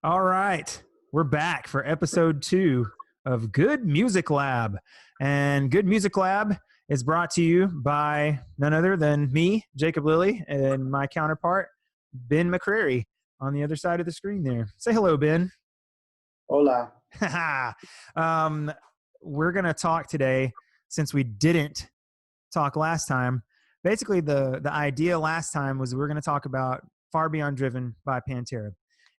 All right. We're back for episode 2 of Good Music Lab. And Good Music Lab is brought to you by none other than me, Jacob Lilly, and my counterpart, Ben McCrary, on the other side of the screen there. Say hello, Ben. Hola. We're going to talk today, since we didn't talk last time. Basically, the idea last time was we were going to talk about Far Beyond Driven by Pantera.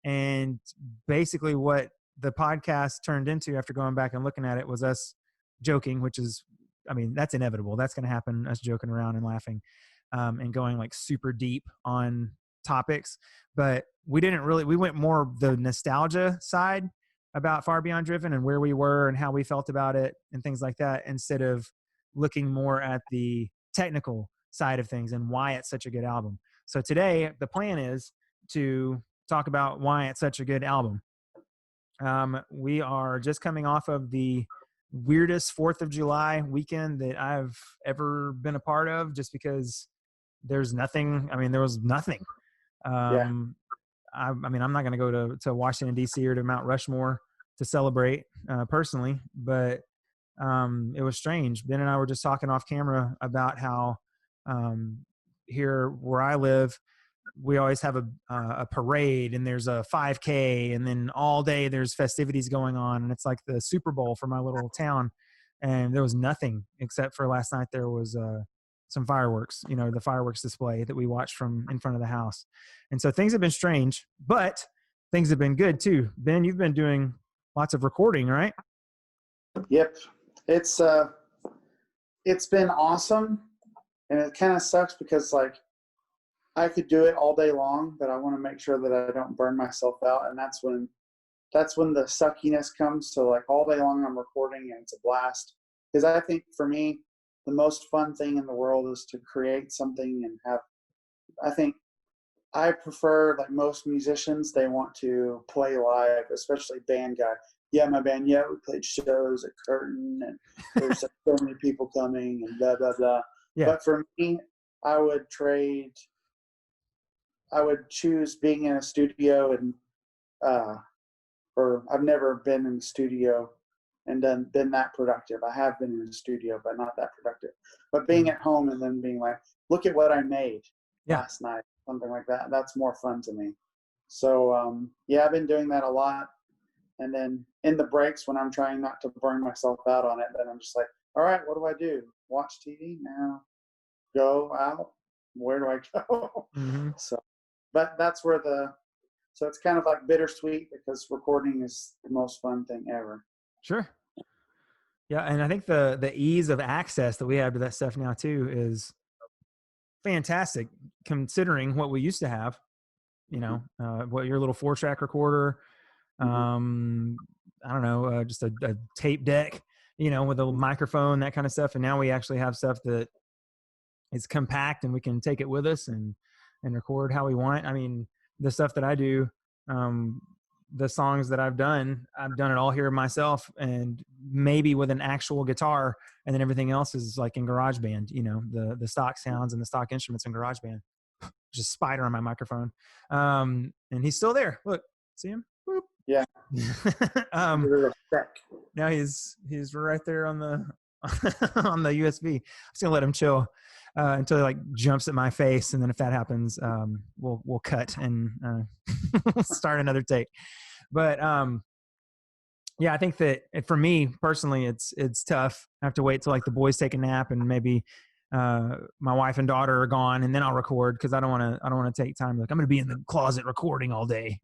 And basically what the podcast turned into after going back and looking at it was us joking, which is, I mean, that's inevitable. That's going to happen, us joking around and laughing and going like super deep on topics. But we went more the nostalgia side about Far Beyond Driven and where we were and how we felt about it and things like that, instead of looking more at the technical side of things and why it's such a good album. So today the plan is to talk about why it's such a good album. We are just coming off of the weirdest 4th of July weekend that I've ever been a part of, just because there was nothing. I'm not going to go to Washington, D.C. or to Mount Rushmore to celebrate personally, but it was strange. Ben and I were just talking off camera about how here where I live, we always have a parade, and there's a 5K, and then all day there's festivities going on, and it's like the Super Bowl for my little town. And there was nothing except for last night. There was some fireworks, the fireworks display that we watched from in front of the house. And so things have been strange, but things have been good too. Ben, you've been doing lots of recording, right? Yep. It's been awesome, and it kind of sucks because I could do it all day long, but I want to make sure that I don't burn myself out. And that's when the suckiness comes. So all day long I'm recording, and it's a blast. Because I think for me, the most fun thing in the world is to create something and I prefer, most musicians, they want to play live, especially band guy. Yeah, my band, we played shows at Curtin, and there's so many people coming and blah, blah, blah. Yeah. But for me, I would choose being in a studio, and or I've never been in the studio and been that productive. I have been in the studio, but not that productive. But being at home and then being like, look at what I made last night, something like that. That's more fun to me. So I've been doing that a lot. And then in the breaks when I'm trying not to burn myself out on it, then I'm just like, all right, what do I do? Watch TV now? Go out? Where do I go? Mm-hmm. But that's where so it's kind of bittersweet, because recording is the most fun thing ever. Sure. Yeah. And I think the ease of access that we have to that stuff now too is fantastic, considering what we used to have, what your little 4-track recorder, I don't know, just a tape deck, with a microphone, that kind of stuff. And now we actually have stuff that is compact, and we can take it with us and record how we want. I mean, the stuff that I do, the songs that I've done it all here myself, and maybe with an actual guitar, and then everything else is in GarageBand, the stock sounds and the stock instruments in GarageBand. Just spider on my microphone. And he's still there. Look, see him? Boop. Yeah. Now he's right there on the on the USB. I'm just gonna let him chill until he jumps at my face, and then if that happens, we'll cut and start another take. But I think that for me personally, it's tough. I have to wait till the boys take a nap, and maybe my wife and daughter are gone, and then I'll record, because I don't want to take time. I'm going to be in the closet recording all day,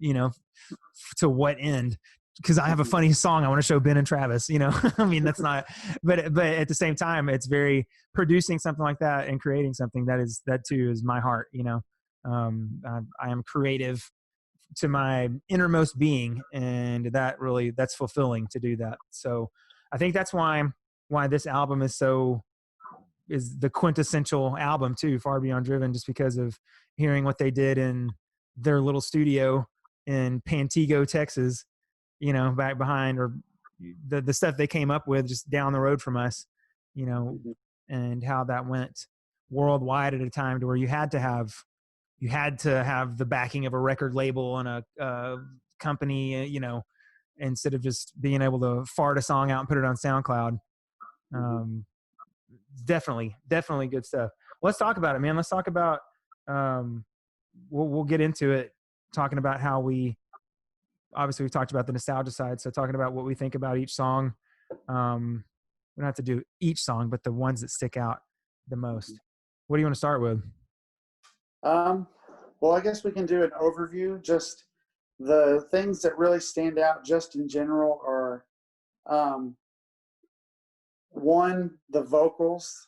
to what end? Because I have a funny song I want to show Ben and Travis, I mean, that's not, but at the same time, it's very producing something like that and creating something that too is my heart, I am creative to my innermost being, and that's fulfilling to do that. So I think that's why this album is the quintessential album too, Far Beyond Driven, just because of hearing what they did in their little studio in Pantego, Texas, back behind, or the stuff they came up with just down the road from us, and how that went worldwide at a time to where you had to have the backing of a record label and a company, instead of just being able to fart a song out and put it on SoundCloud. Definitely good stuff. Let's talk about it, man. Let's talk about, we'll get into it, talking about how obviously we talked about the nostalgia side. So talking about what we think about each song. We don't have to do each song, but the ones that stick out the most. What do you want to start with? Well, I guess we can do an overview. Just the things that really stand out just in general are, one, the vocals.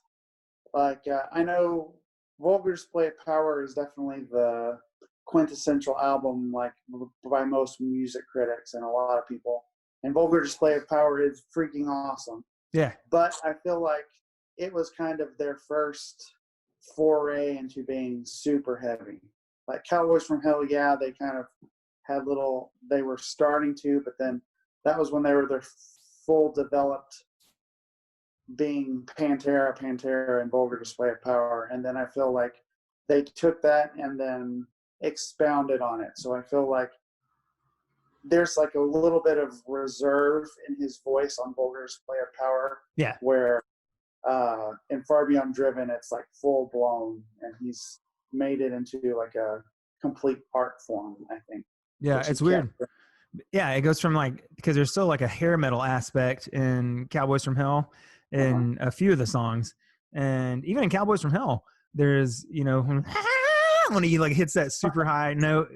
Like, I know Vulgar Display of Power is definitely the quintessential album, like, by most music critics and a lot of people. And Vulgar Display of Power is freaking awesome. Yeah. But I feel like it was kind of their first foray into being super heavy. Like Cowboys from Hell, yeah, they kind of had they were starting to, but then that was when they were their full developed being Pantera, and Vulgar Display of Power. And then I feel like they took that and then expounded on it. So I feel like there's like a little bit of reserve in his voice on Vulgar Display of Power. Yeah. Where in Far Beyond Driven, it's like full blown, and he's made it into like a complete art form, I think. Yeah, it's weird. Yeah, it goes from because there's still like a hair metal aspect in Cowboys from Hell in a few of the songs. And even in Cowboys from Hell, there's, when he hits that super high note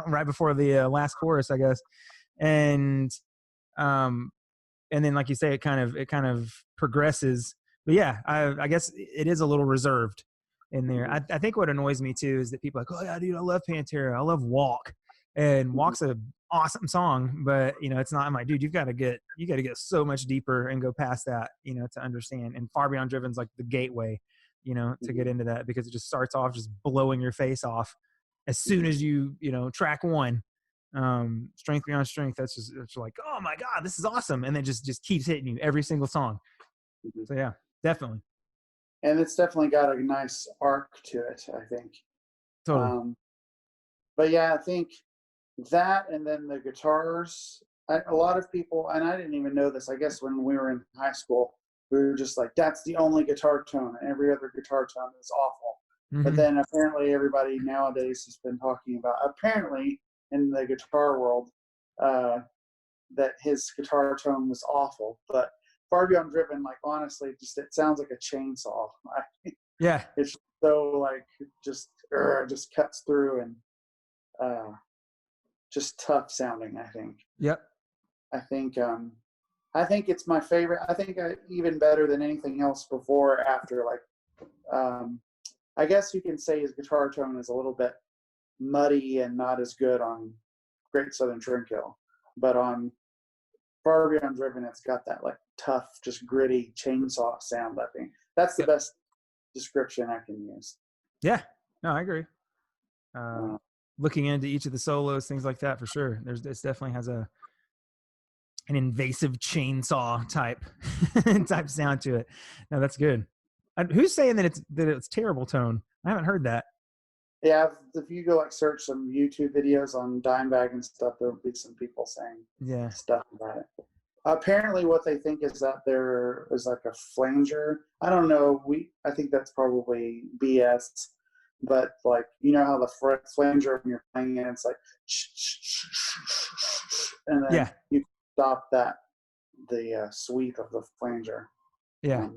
right before the last chorus, I guess. And then, like you say, it kind of progresses. But yeah, I guess it is a little reserved in there. I think what annoys me too is that people are like, oh yeah, dude, I love Pantera. I love Walk. And Walk's a awesome song, but it's not. I'm like, dude, you got to get so much deeper and go past that, to understand. And Far Beyond Driven's like the gateway, to get into that, because it just starts off just blowing your face off as soon as you track one. Strength Beyond Strength, it's like, oh my god, this is awesome, and then just keeps hitting you every single song. So yeah, definitely. And it's definitely got a nice arc to it, I think. Totally. But yeah, I think that, and then the guitars, a lot of people, and I didn't even know this, I guess when we were in high school, we were just like, that's the only guitar tone, and every other guitar tone is awful. But then apparently everybody nowadays has been talking about, apparently in the guitar world, that his guitar tone was awful. But Far Beyond Driven, honestly, it sounds like a chainsaw. Yeah. It's so just cuts through, and just tough sounding, I think. Yep. I think it's my favorite. I think even better than anything else before or after. I guess you can say his guitar tone is a little bit muddy and not as good on Great Southern Trendkill, but on Far Beyond Driven, it's got that tough, just gritty chainsaw sound. I think that's the best description I can use. Yeah, no, I agree. Looking into each of the solos, things like that, for sure. This definitely has an invasive chainsaw type sound to it. No, that's good. Who's saying that it's terrible tone? I haven't heard that. Yeah, if you go search some YouTube videos on Dimebag and stuff, there'll be some people saying stuff about it. Apparently, what they think is that there is a flanger. I don't know. I think that's probably BS. But how the flanger when you're playing it, it's and then you stop the sweep of the flanger. Yeah.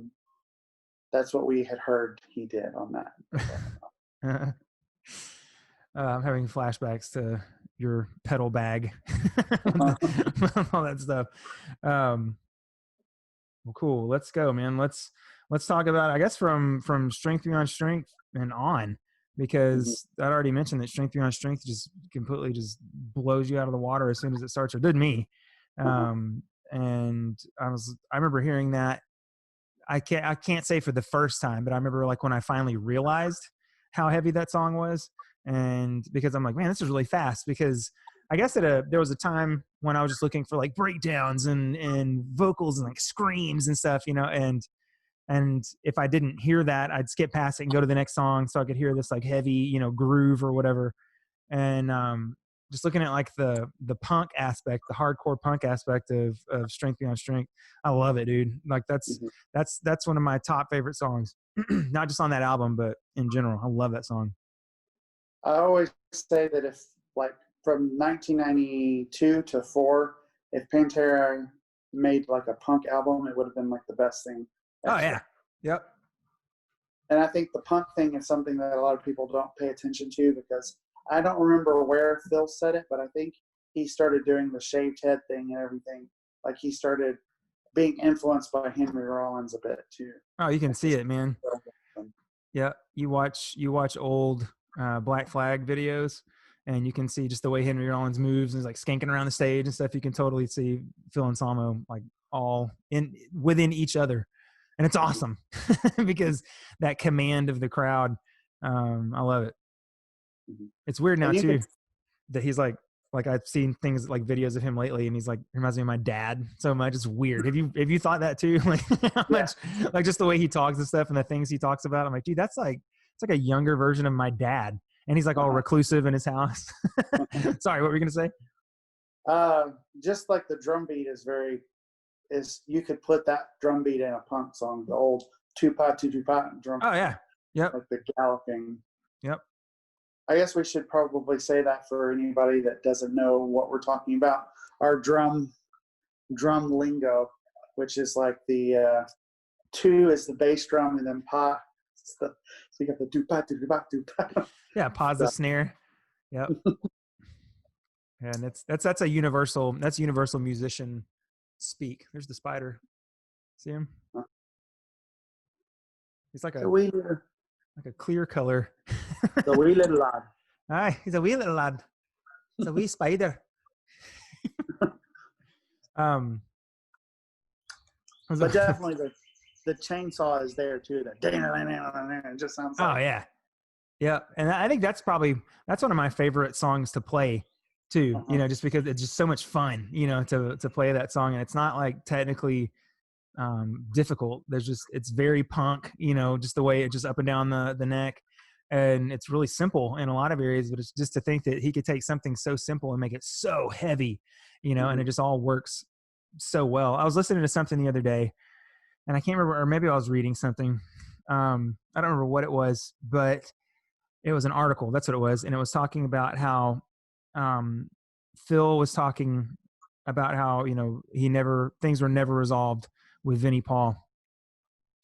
That's what we had heard he did on that. I'm having flashbacks to your pedal bag, all that stuff. Well, cool. Let's go, man. Let's talk about, I guess, from Strength Beyond Strength and on, because I'd already mentioned that Strength Beyond Strength just completely just blows you out of the water as soon as it starts, or did me. And I remember hearing that. I can't say for the first time, but I remember when I finally realized how heavy that song was. And because I'm like, man, this is really fast, because I guess there was a time when I was just looking for breakdowns and vocals and screams and stuff, and if I didn't hear that, I'd skip past it and go to the next song so I could hear this heavy, groove or whatever. and just looking at like the punk aspect, the hardcore punk aspect of Strength Beyond Strength. I love it, dude. Like that's one of my top favorite songs. Not just on that album, but in general. I love that song. I always say that if like from 1992 to 4, if Pantera made like a punk album, it would have been like the best thing ever. Oh yeah. Yep. And I think the punk thing is something that a lot of people don't pay attention to, because I don't remember where Phil said it, but I think he started doing the shaved head thing and everything. Like he started being influenced by Henry Rollins a bit too. Oh, you can see it, man. Yeah, you watch old Black Flag videos, and you can see just the way Henry Rollins moves and is like skanking around the stage and stuff. You can totally see Phil and Samo like all within each other, and it's awesome because that command of the crowd. I love it. It's weird now too that he's like I've seen things like videos of him lately, and he's like reminds me of my dad so much. It's weird. Have you thought that too? Like how much, like just the way he talks and stuff and the things he talks about. I'm like, dude, it's like a younger version of my dad, and he's like all reclusive in his house. Sorry, what were you gonna say? Just like the drum beat is you could put that drum beat in a punk song, the old two-pot drum. Oh yeah, yep. Like the galloping. Yep. I guess we should probably say that for anybody that doesn't know what we're talking about. Our drum lingo, which is like the 2 is the bass drum, and then pa. So you got the do-pa, do-pa, do-pa. Yeah, pause the snare. Yep. And that's universal musician speak. There's the spider. See him? He's like a clear color. The wee little lad. Aye, he's a wee little lad. He's a wee spider. But definitely the chainsaw is there too. It just sounds like. Oh yeah. Yeah. And I think that's one of my favorite songs to play too, just because it's just so much fun, to play that song. And it's not like technically difficult. It's very punk, just the way it just up and down the neck. And it's really simple in a lot of areas, but it's just to think that he could take something so simple and make it so heavy, and it just all works so well. I was listening to something the other day, and I can't remember, or maybe I was reading something. I don't remember what it was, but it was an article. That's what it was. And it was talking about how Phil was talking about how, things were never resolved with Vinnie Paul.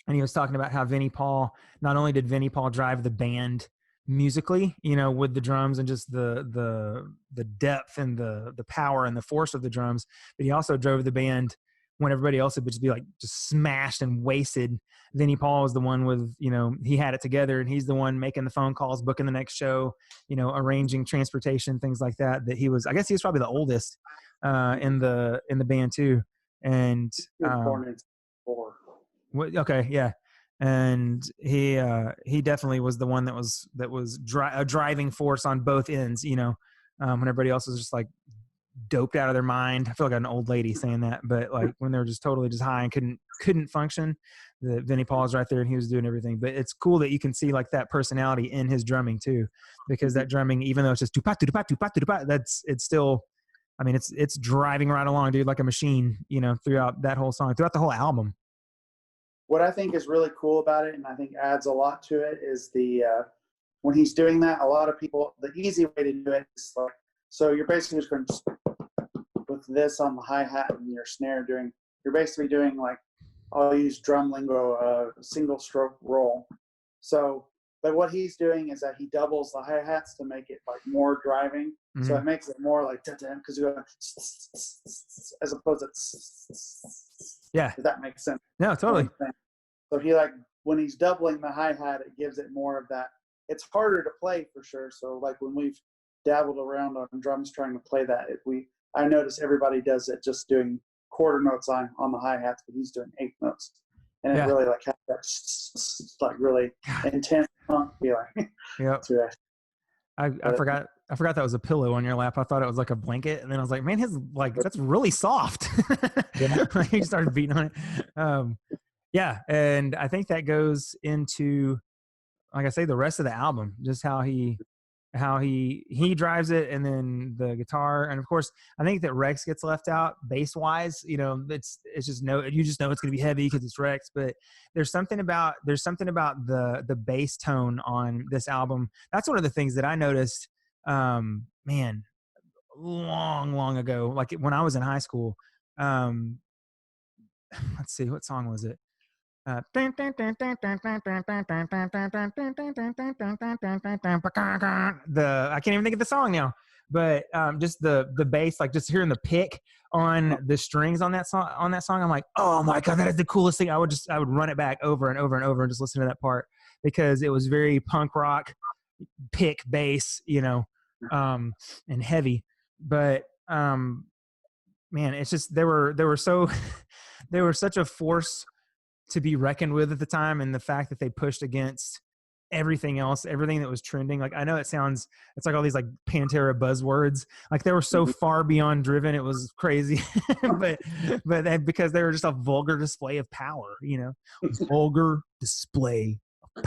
And he was talking about how not only did Vinnie Paul drive the band musically, with the drums and just the depth and the power and the force of the drums, but he also drove the band when everybody else would just be like just smashed and wasted. Vinnie Paul was the one with, he had it together, and he's the one making the phone calls, booking the next show, arranging transportation, things like that. I guess he was probably the oldest in the band too. And okay, yeah. And he definitely was the one that was a driving force on both ends, when everybody else was just like doped out of their mind. I feel like an old lady saying that, but like when they were just totally just high and couldn't function, the Vinnie Paul was right there and he was doing everything. But it's cool that you can see like that personality in his drumming too, because that drumming, even though it's just it's still, I mean, it's driving right along, dude, like a machine, throughout that whole song, throughout the whole album. What I think is really cool about it, and I think adds a lot to it, is when he's doing that, a lot of people, the easy way to do it is like, so you're basically just going with this on the hi-hat and your snare you're basically doing like, I'll use drum lingo, single stroke roll. So, but what he's doing is that he doubles the hi-hats to make it like more driving. Mm-hmm. So it makes it more like, because you're going as opposed to, yeah. Does that make sense? No, totally. So he when he's doubling the hi-hat, it gives it more of that. It's harder to play for sure. So like when we've dabbled around on drums trying to play that, I notice everybody does it just doing quarter notes on the hi-hats, but he's doing 8 notes. And it really like has that like really intense funk feeling. Yep. to it. I forgot that was a pillow on your lap. I thought it was like a blanket, and then I was like, man, that's really soft. He started beating on it. Yeah, and I think that goes into, like I say, the rest of the album, just how he how he drives it, and then the guitar, and of course I think that Rex gets left out bass wise. It's just you just know it's going to be heavy because it's Rex, but there's something about the bass tone on this album. That's one of the things that I noticed, man, long ago, like when I was in high school. um let's see, what song was it? The I can't even think of the song now, but just the bass, like just hearing the pick on the strings on that song, I'm like, oh my god, that is the coolest thing. I would run it back over and over and over and just listen to that part, because it was very punk rock pick bass, and heavy. But man, it's just they were so they were such a force to be reckoned with at the time, and the fact that they pushed against everything else, everything that was trending. Like, I know it's like all these like Pantera buzzwords, like they were so far beyond driven, it was crazy. but because they were just a vulgar display of power, vulgar display of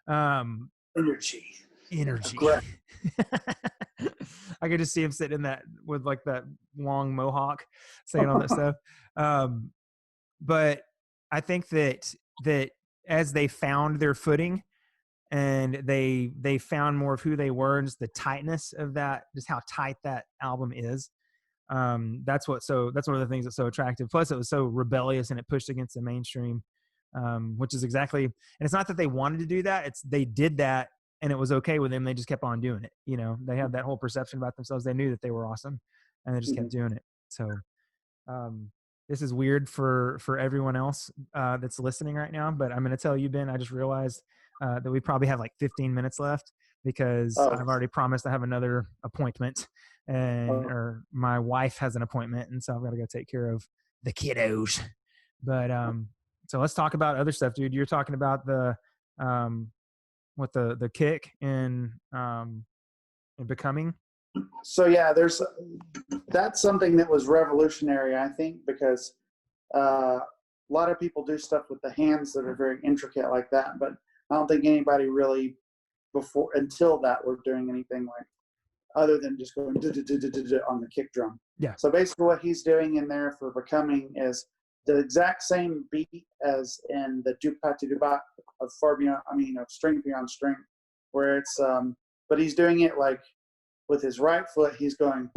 power, energy. I could just see him sitting in that with like that long mohawk saying all that stuff. But I think that as they found their footing, and they found more of who they were, and just the tightness of that, just how tight that album is. That's one of the things that's so attractive. Plus, it was so rebellious and it pushed against the mainstream, which is exactly. And it's not that they wanted to do that; they did that, and it was okay with them. They just kept on doing it. They had that whole perception about themselves. They knew that they were awesome, and they just kept doing it. So. This is weird for everyone else that's listening right now, but I'm going to tell you, Ben, I just realized that we probably have like 15 minutes left, because I've already promised I have another appointment, or my wife has an appointment, and so I've got to go take care of the kiddos. But so let's talk about other stuff, dude. You're talking about the kick in Becoming. So yeah, that's something that was revolutionary, I think, because a lot of people do stuff with the hands that are very intricate like that, but I don't think anybody really until that were doing anything like other than just going on the kick drum. Yeah. So basically what he's doing in there for Becoming is the exact same beat as in the Dupa of String Beyond String, where it's but he's doing it like with his right foot, he's going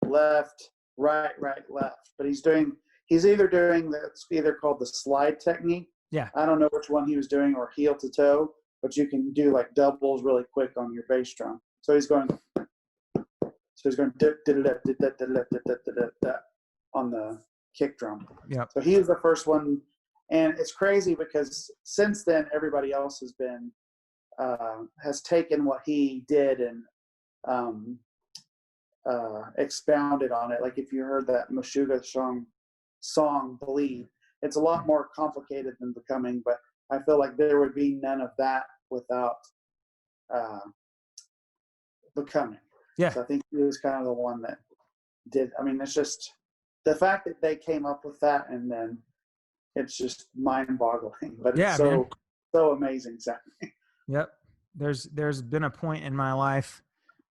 left, right, left. But he's either doing that's either called the slide technique. Yeah. I don't know which one he was doing, or heel to toe, but you can do like doubles really quick on your bass drum. So he's going on the kick drum. Yeah. So he was the first one, and it's crazy because since then everybody else has taken what he did and expounded on it. Like if you heard that Meshuggah song Bleed, it's a lot more complicated than Becoming, but I feel like there would be none of that without Becoming. Yeah. So I think he was kind of the one that did. I mean, it's just the fact that they came up with that, and then it's just mind-boggling, but yeah, it's so amazing. Exactly. Yep. There's been a point in my life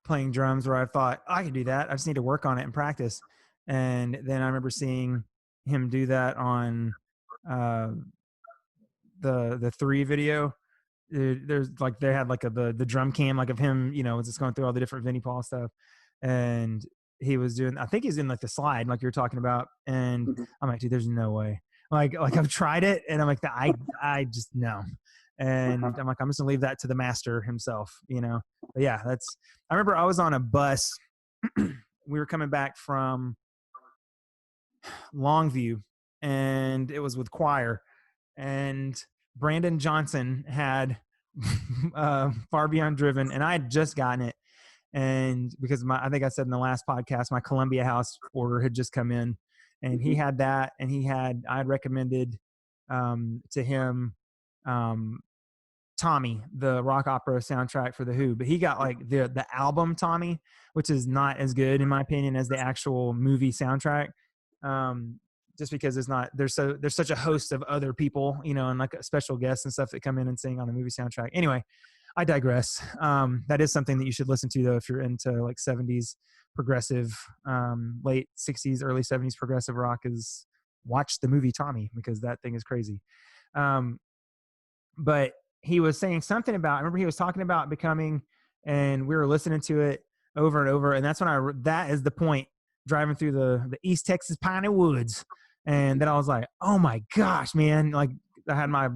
playing drums where I thought, I can do that. I just need to work on it and practice. And then I remember seeing him do that on the 3 video. There's like, they had like the drum cam, like of him, just going through all the different Vinnie Paul stuff. And he was doing, I think he's in like the slide, like you were talking about. And I'm like, dude, there's no way. Like I've tried it, and I'm like, I just no. And I'm like, I'm just gonna leave that to the master himself, But yeah, I remember I was on a bus. We were coming back from Longview, and it was with choir, and Brandon Johnson had Far Beyond Driven, and I had just gotten it. And because I think I said in the last podcast, my Columbia House order had just come in, and he had that, and I had recommended to him Tommy, the rock opera soundtrack for The Who, but he got like the album Tommy, which is not as good in my opinion as the actual movie soundtrack. Just because there's such a host of other people, and like special guests and stuff that come in and sing on the movie soundtrack. Anyway, I digress. That is something that you should listen to though if you're into like 70s progressive, late 60s, early 70s progressive rock. Is watch the movie Tommy, because that thing is crazy. Um, but he was saying something about, I remember he was talking about Becoming, and we were listening to it over and over. And that's when that is the point, driving through the East Texas piney woods. And then I was like, oh my gosh, man. Like, I had my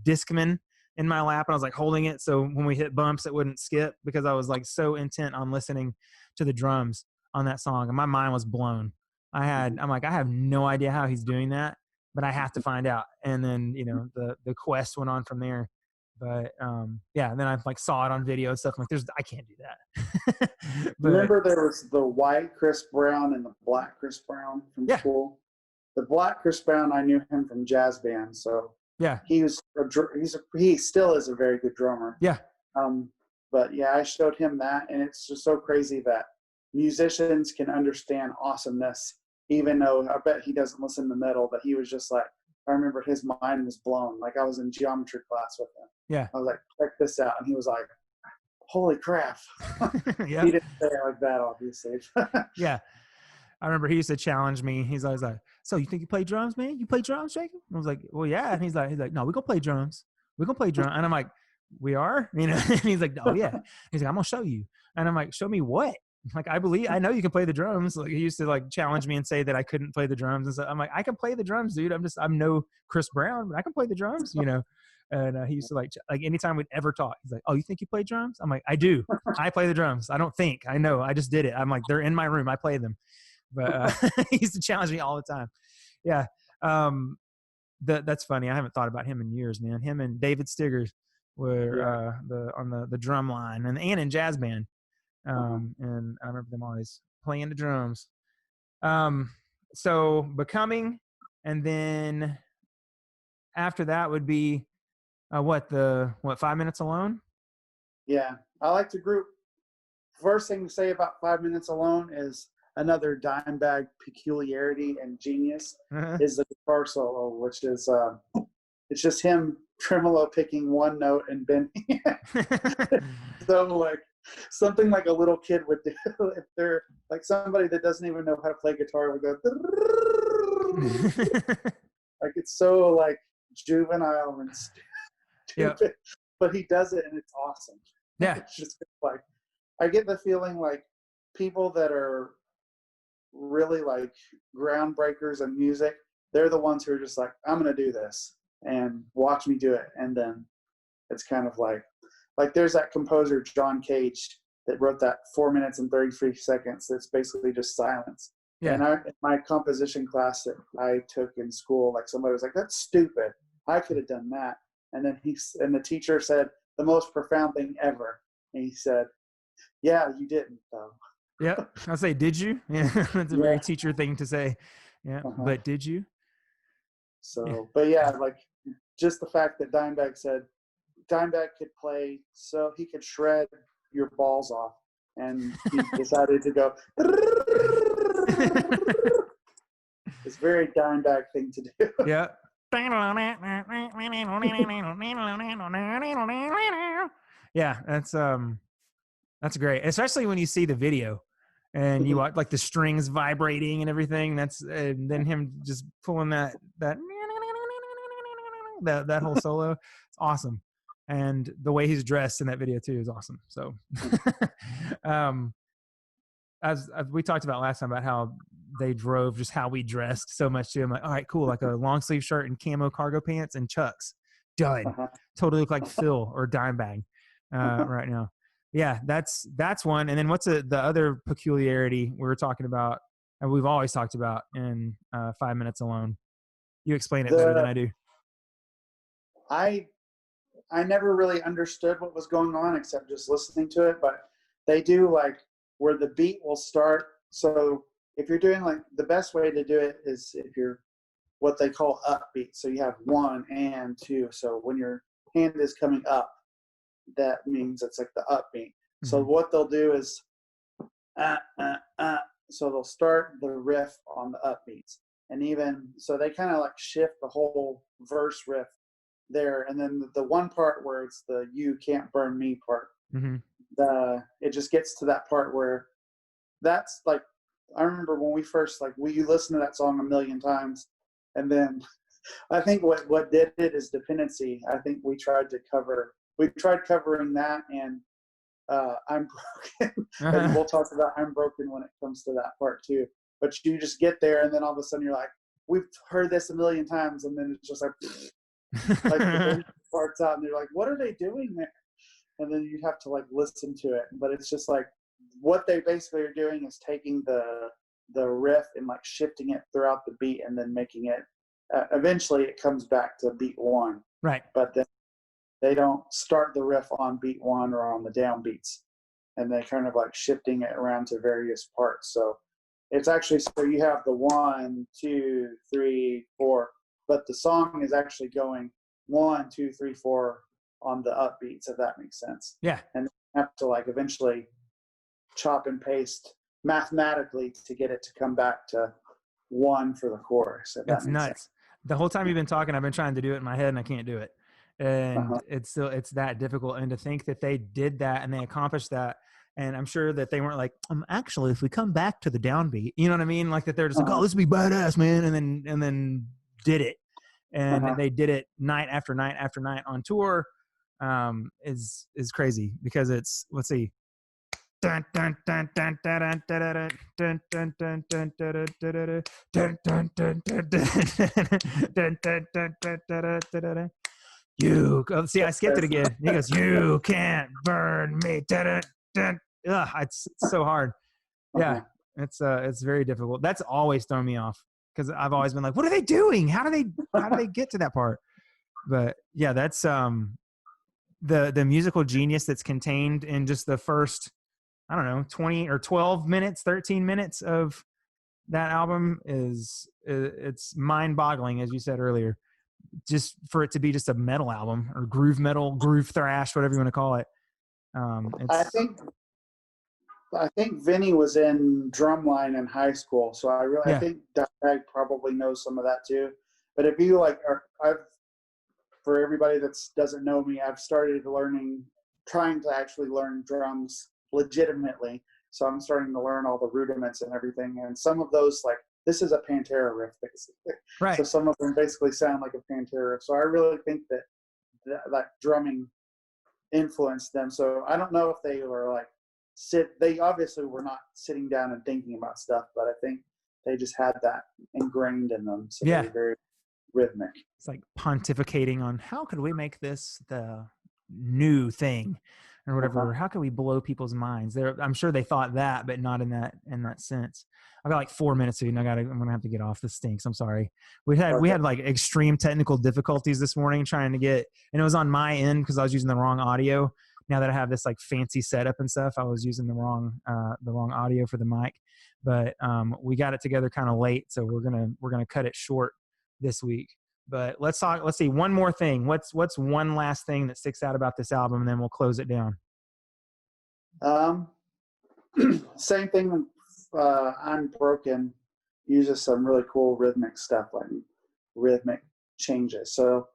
Discman in my lap and I was like holding it. So when we hit bumps, it wouldn't skip, because I was like so intent on listening to the drums on that song. And my mind was blown. I'm like, I have no idea how he's doing that, but I have to find out. And then, the quest went on from there. But yeah, and then I like saw it on video and stuff. I'm like, I can't do that. But Remember there was the white Chris Brown and the black Chris Brown from yeah, school? The black Chris Brown, I knew him from jazz band, so yeah, he still is a very good drummer. yeah, But yeah, I showed him that, and it's just so crazy that musicians can understand awesomeness, even though I bet he doesn't listen to metal. But he was just like, I remember his mind was blown. Like, I was in geometry class with him. yeah. I was like, check this out, and he was like, holy crap. Yeah. He didn't say it like that, obviously. Yeah. I remember he used to challenge me. He's always like, so you think you play drums, man? You play drums, Jacob? I was like, well, yeah. And he's like, no, we're going to play drums. We're going to play drums. And I'm like, we are? And he's like, oh, yeah. He's like, I'm going to show you. And I'm like, show me what? Like, I know you can play the drums. Like, he used to like challenge me and say that I couldn't play the drums. And so I'm like, I can play the drums, dude. I'm no Chris Brown, but I can play the drums, And he used to like anytime we'd ever talk, he's like, oh, you think you play drums? I'm like, I do. I play the drums. I don't think. I know. I just did it. I'm like, they're in my room. I play them. But he used to challenge me all the time. Yeah. That's funny. I haven't thought about him in years, man. Him and David Stiggers were on the drum line and in jazz band. And I remember them always playing the drums. So Becoming, and then after that would be 5 Minutes Alone? Yeah. I like the group. First thing to say about 5 Minutes Alone is another Dimebag peculiarity and genius is the guitar solo, which is it's just him tremolo picking one note and bending. So like something like a little kid would do if they're like somebody that doesn't even know how to play guitar would go like it's so like juvenile and stupid, yeah. But he does it and it's awesome. Yeah. It's just like I get the feeling like people that are really like groundbreakers in music, they're the ones who are just like, I'm gonna do this and watch me do it. And then it's kind of like there's that composer John Cage that wrote that 4 minutes and 33 seconds that's basically just silence. Yeah. And in my composition class that I took in school, like somebody was like, that's stupid, I could have done that. And then the teacher said the most profound thing ever, and he said, yeah, you didn't though. Yep. I'll say, did you? Yeah, that's a very teacher thing to say. Yeah, but did you? So, but yeah, like just the fact that Dimebag said Dimebag could play, so he could shred your balls off, and he decided to go. It's a very Dimebag thing to do. Yeah. Yeah, that's great, especially when you see the video and you watch like the strings vibrating and everything. And then him just pulling that whole solo. It's awesome, and the way he's dressed in that video too is awesome. So, as we talked about last time about how they drove just how we dressed so much too. I'm like, all right, cool, like a long sleeve shirt and camo cargo pants and Chucks, done. Totally look like Phil or Dimebag right now. Yeah, that's one. And then what's the other peculiarity we were talking about, and we've always talked about in 5 Minutes Alone? You explain it better than I do. I never really understood what was going on except just listening to it, but they do like where the beat will start. So if you're doing like the best way to do it is if you're what they call upbeat. So you have 1 and 2. So when your hand is coming up, that means it's like the upbeat. Mm-hmm. So what they'll do is, so they'll start the riff on the upbeats. And even, so they kind of like shift the whole verse riff there. And then the one part where it's the "You Can't Burn Me" part, Mm-hmm. it just gets to that part where that's like, I remember when we first, like, we listened to that song a million times, and then I think what did it is dependency. I think we tried covering that, and I'm broken. And we'll talk about I'm broken when it comes to that part too. But you just get there, and then all of a sudden you're like, we've heard this a million times, and then it's just like the parts out, and they're like, what are they doing there? And then you have to like listen to it. But it's just like, what they basically are doing is taking the riff and like shifting it throughout the beat, and then making it eventually it comes back to beat one. Right. But then they don't start the riff on beat one or on the downbeats, and they kind of like shifting it around to various parts. So it's actually, so you have the 1, 2, 3, 4, but the song is actually going 1, 2, 3, 4 on the upbeats, if that makes sense. Yeah. And you have to like eventually chop and paste mathematically to get it to come back to 1 for the chorus. That's nuts. Sense. The whole time you've been talking, I've been trying to do it in my head and I can't do it. And it's that difficult. And to think that they did that and they accomplished that. And I'm sure that they weren't like, actually, if we come back to the downbeat, you know what I mean? Like that they're just like, oh, this would be badass, man. And then did it. And they did it night after night after night on tour. Is crazy because it's, let's see. You see, I skipped it again. He goes, "You can't burn me." Ugh, it's so hard. Yeah, it's very difficult. That's always thrown me off because I've always been like, "What are they doing? How do they get to that part?" But yeah, that's the musical genius that's contained in just the first, I don't know, 20 or 12 minutes, 13 minutes of that album it's mind-boggling, as you said earlier, just for it to be just a metal album or groove metal, groove thrash, whatever you want to call it. I think Vinny was in drumline in high school, so I think Doug probably knows some of that too. But if you like, for everybody that doesn't know me, I've started trying to actually learn drums legitimately. So I'm starting to learn all the rudiments and everything. And some of those, like, this is a Pantera riff, basically. Right. So some of them basically sound like a Pantera riff. So I really think that drumming influenced them. So I don't know if they were like, they obviously were not sitting down and thinking about stuff, but I think they just had that ingrained in them. So they were very rhythmic. It's like pontificating on how could we make this the new thing or whatever. How can we blow people's minds? I'm sure they thought that, but not in that sense. I've got like 4 minutes to, and I'm gonna have to get off. This stinks. I'm sorry. We had like extreme technical difficulties this morning trying to get, and it was on my end because I was using the wrong audio. Now that I have this like fancy setup and stuff, I was using the wrong audio for the mic. But we got it together kind of late, so we're gonna cut it short this week. But let's see, one more thing. What's one last thing that sticks out about this album, and then we'll close it down. Same thing. I'm Broken uses some really cool rhythmic stuff, like rhythmic changes. So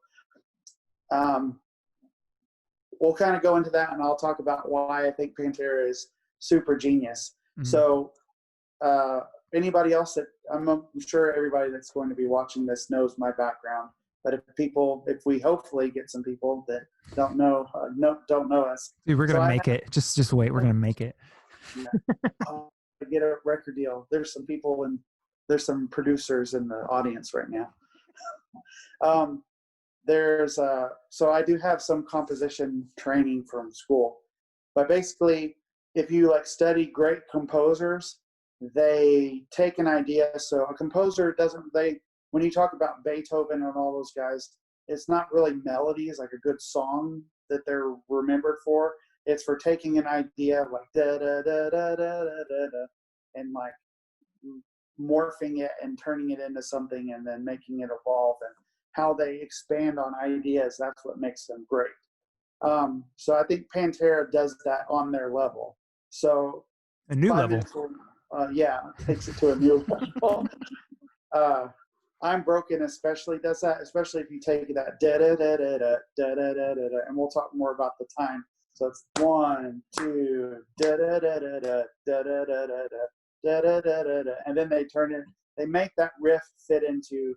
we'll kind of go into that, and I'll talk about why I think Pantera is super genius. Mm-hmm. So anybody else I'm sure everybody that's going to be watching this knows my background, but if we hopefully get some people that don't know us. Dude, we're going to make it. Just wait. We're going to make it. Yeah. Get a record deal. There's some people and there's some producers in the audience right now. So I do have some composition training from school, but basically if you like study great composers, they take an idea. So a composer when you talk about Beethoven and all those guys, it's not really melodies, like a good song that they're remembered for. It's for taking an idea like da da da da da da da, and like morphing it and turning it into something, and then making it evolve. And how they expand on ideas, that's what makes them great. So I think Pantera does that on their level. So a new level. Takes it to a new level. I'm Broken especially does that, especially if you take that da da da da da da da da da, and we'll talk more about the time. So it's 1, 2, da da da da da da da da da da da da da, and then they make that riff fit into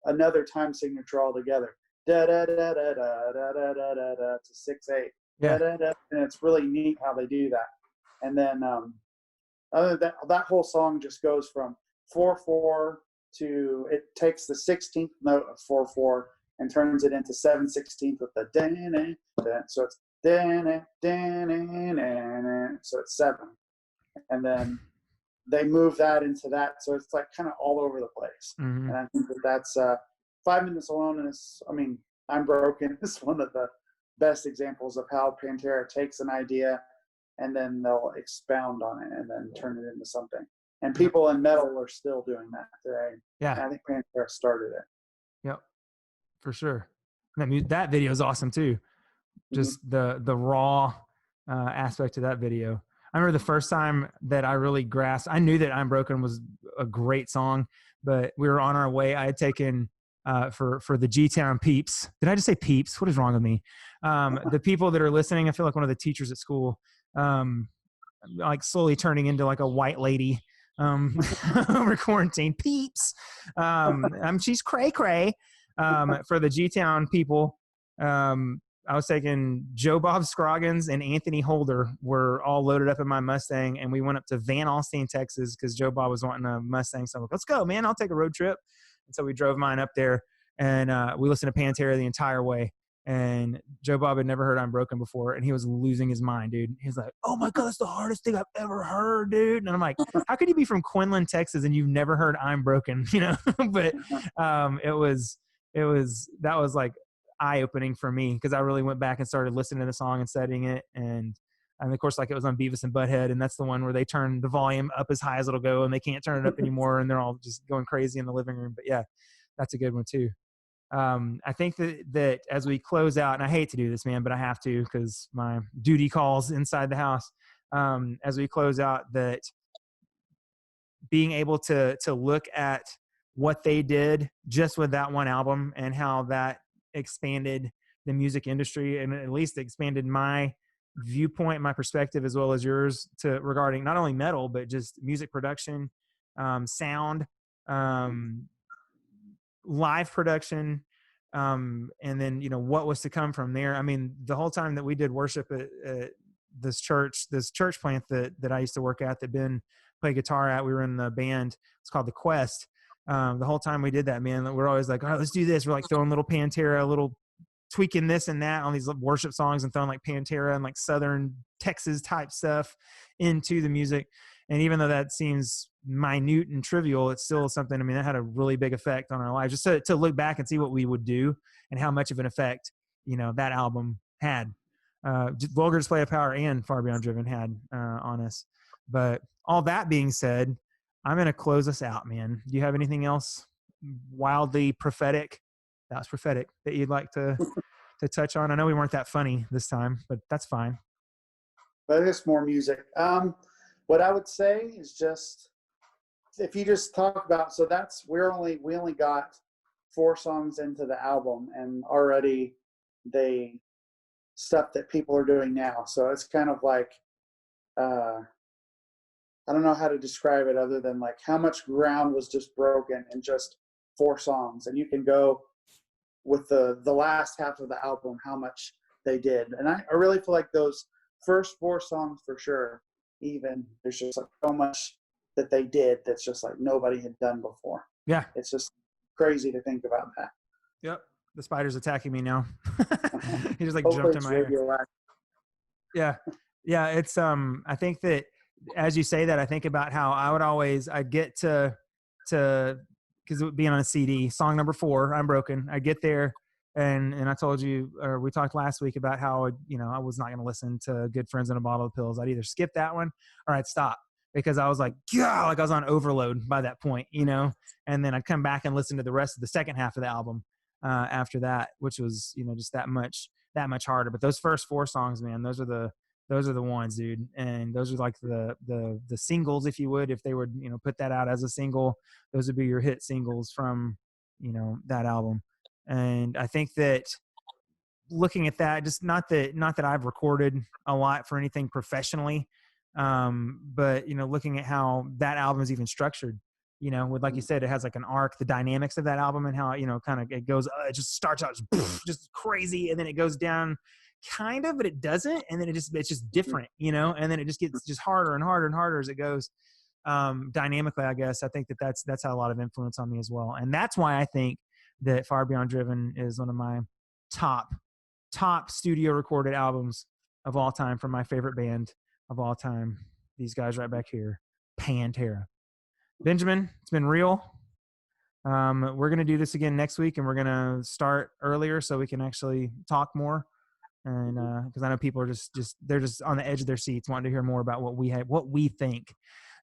another time signature altogether. Da da da da da da da da da da to 6/8. Da da da, and it's really neat how they do that. And then other than that whole song just goes from 4/4 to, it takes the 16th note of 4/4 and turns it into 7/16 with the da-na, so it's da-na, da-na, so it's 7, and then they move that into that, so it's like kind of all over the place. Mm-hmm. And I think that's 5 Minutes Alone is, I mean, I'm Broken is one of the best examples of how Pantera takes an idea and then they'll expound on it and then turn it into something. And people in metal are still doing that today. Yeah. And I think Pantera started it. Yep, for sure. That video is awesome too. Just the raw aspect of that video. I remember the first time that I really grasped, I knew that I'm Broken was a great song, but we were on our way. I had taken for the G-Town peeps. Did I just say peeps? What is wrong with me? The people that are listening, I feel like one of the teachers at school, like slowly turning into like a white lady over quarantine. Peeps. She's cray cray. For the G-Town people, I was taking Joe Bob Scroggins and Anthony Holder were all loaded up in my Mustang, and we went up to Van Alstyne, Texas, because Joe Bob was wanting a Mustang. So I'm like, let's go, man. I'll take a road trip. And so we drove mine up there, and we listened to Pantera the entire way. And Joe Bob had never heard I'm Broken before, and he was losing his mind, dude. He was like, oh my God, that's the hardest thing I've ever heard, dude. And I'm like, how could you be from Quinlan, Texas, and you've never heard I'm Broken, you know? But that was like eye-opening for me, because I really went back and started listening to the song and studying it. And of course, like, it was on Beavis and Butthead, and that's the one where they turn the volume up as high as it'll go and they can't turn it up anymore, and they're all just going crazy in the living room. But yeah, that's a good one too. I think that as we close out, and I hate to do this, man, but I have to because my duty calls inside the house. As we close out, that being able to look at what they did just with that one album and how that expanded the music industry, and at least expanded my viewpoint, my perspective, as well as yours, to regarding not only metal, but just music production, sound, live production, and then, you know, what was to come from there. I mean, the whole time that we did worship at this church plant that I used to work at, that Ben played guitar at, we were in the band. It's called The Quest. The whole time we did that, man, we're always like, all right, let's do this. We're like throwing little Pantera, little tweaking this and that on these worship songs, and throwing like Pantera and like Southern Texas type stuff into the music. And even though that seems minute and trivial, it's still something, I mean, that had a really big effect on our lives, just to look back and see what we would do and how much of an effect, you know, that album had. Vulgar Display of Power and Far Beyond Driven had on us. But all that being said, I'm going to close us out, man. Do you have anything else wildly prophetic? That was prophetic, that you'd like to touch on? I know we weren't that funny this time, but that's fine. But it's more music. What I would say is, just if you just talk about, so that's, we only got 4 songs into the album, and already they stuff that people are doing now. So it's kind of like, I don't know how to describe it other than like how much ground was just broken in just 4 songs. And you can go with the last half of the album, how much they did. And I really feel like those first 4 songs for sure, even, there's just like so much that they did that's just like nobody had done before. Yeah. It's just crazy to think about that. Yep. The spider's attacking me now. He just like Hopefully jumped in my ear. Yeah. Yeah. It's, I think that as you say that, I think about how I'd get to, because it would be on a CD, song number 4, I'm Broken. I get there, and I told you, or we talked last week about how, you know, I was not going to listen to Good Friends and a Bottle of Pills. I'd either skip that one or I'd stop, because I was like, yeah, like I was on overload by that point, you know. And then I'd come back and listen to the rest of the second half of the album after that, which was, you know, just that much harder. But those first 4 songs, man, those are the ones, dude. And those are like the singles, if you would, if they would, you know, put that out as a single, those would be your hit singles from that album. And I think that looking at that, just not that I've recorded a lot for anything professionally, but looking at how that album is even structured, with, like you said, it has like an arc, the dynamics of that album, and how kind of it goes, it just starts out just crazy, and then it goes down kind of, but it doesn't, and then it's just different, and then it just gets just harder and harder and harder as it goes. Dynamically, I guess I think that's had a lot of influence on me as well, and that's why I think that Far Beyond Driven is one of my top studio recorded albums of all time from my favorite band of all time. These guys right back here, Pantera. Benjamin, it's been real. We're going to do this again next week, and we're going to start earlier so we can actually talk more. And because I know people are they're just on the edge of their seats wanting to hear more about what we think.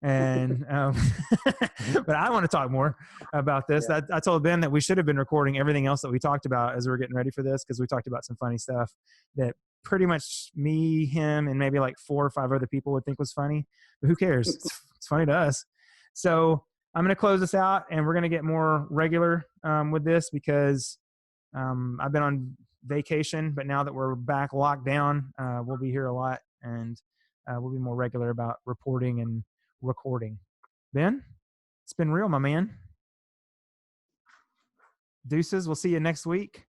And but I want to talk more about this. Yeah. I told Ben that we should have been recording everything else that we talked about as we were getting ready for this, because we talked about some funny stuff that pretty much me, him, and maybe like 4 or 5 other people would think was funny, but who cares? It's funny to us. So I'm going to close this out, and we're going to get more regular with this, because I've been on vacation, but now that we're back locked down, we'll be here a lot, and we'll be more regular about reporting and recording. Ben, it's been real, my man. Deuces. We'll see you next week.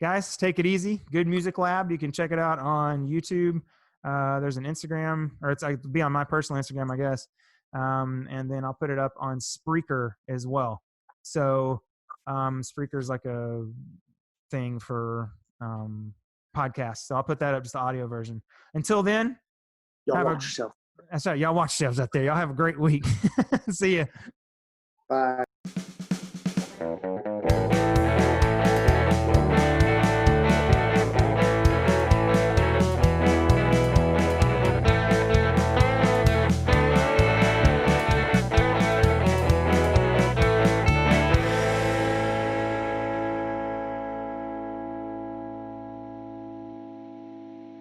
Guys, take it easy. Good Music Lab. You can check it out on YouTube. There's an Instagram, or it'll be on my personal Instagram, I guess. And then I'll put it up on Spreaker as well. So Spreaker's like a thing for podcasts. So I'll put that up, just the audio version. Until then, Y'all watch yourself. That's right. Y'all watch yourselves out there. Y'all have a great week. See ya. Bye.